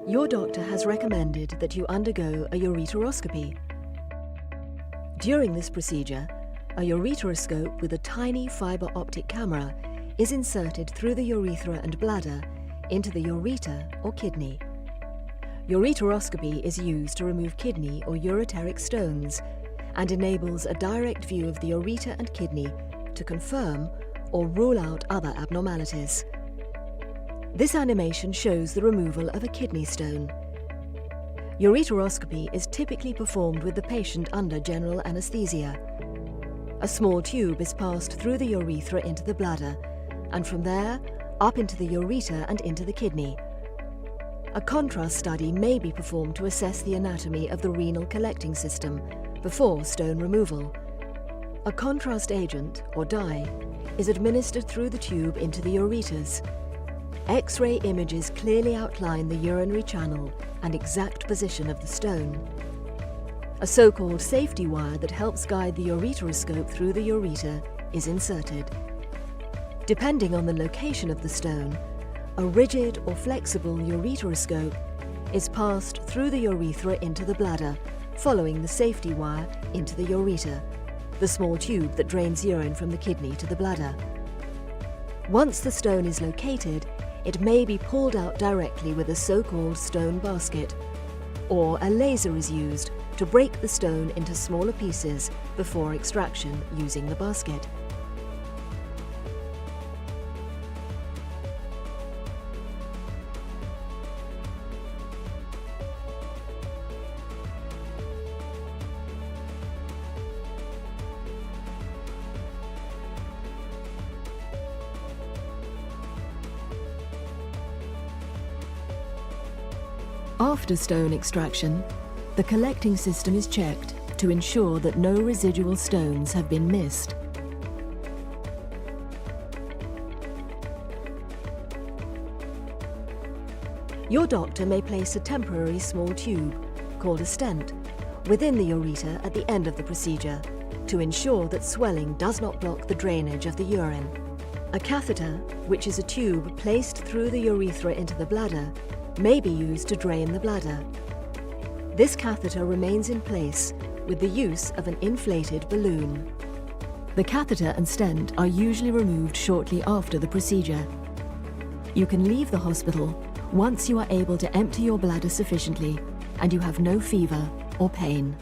Your doctor has recommended that you undergo a ureteroscopy. During this procedure, a ureteroscope with a tiny fibre optic camera is inserted through the urethra and bladder into the ureter or kidney. Ureteroscopy is used to remove kidney or ureteric stones and enables a direct view of the ureter and kidney to confirm or rule out other abnormalities. This animation shows the removal of a kidney stone. Ureteroscopy is typically performed with the patient under general anaesthesia. A small tube is passed through the urethra into the bladder, and from there up into the ureter and into the kidney. A contrast study may be performed to assess the anatomy of the renal collecting system before stone removal. A contrast agent, or dye, is administered through the tube into the ureters. X-ray images clearly outline the urinary channel and exact position of the stone. A so-called safety wire that helps guide the ureteroscope through the ureter is inserted. Depending on the location of the stone, a rigid or flexible ureteroscope is passed through the urethra into the bladder, following the safety wire into the ureter, the small tube that drains urine from the kidney to the bladder. Once the stone is located, it may be pulled out directly with a so-called stone basket, or a laser is used to break the stone into smaller pieces before extraction using the basket. After stone extraction, the collecting system is checked to ensure that no residual stones have been missed. Your doctor may place a temporary small tube, called a stent, within the ureter at the end of the procedure to ensure that swelling does not block the drainage of the urine. A catheter, which is a tube placed through the urethra into the bladder, may be used to drain the bladder. This catheter remains in place with the use of an inflated balloon. The catheter and stent are usually removed shortly after the procedure. You can leave the hospital once you are able to empty your bladder sufficiently and you have no fever or pain.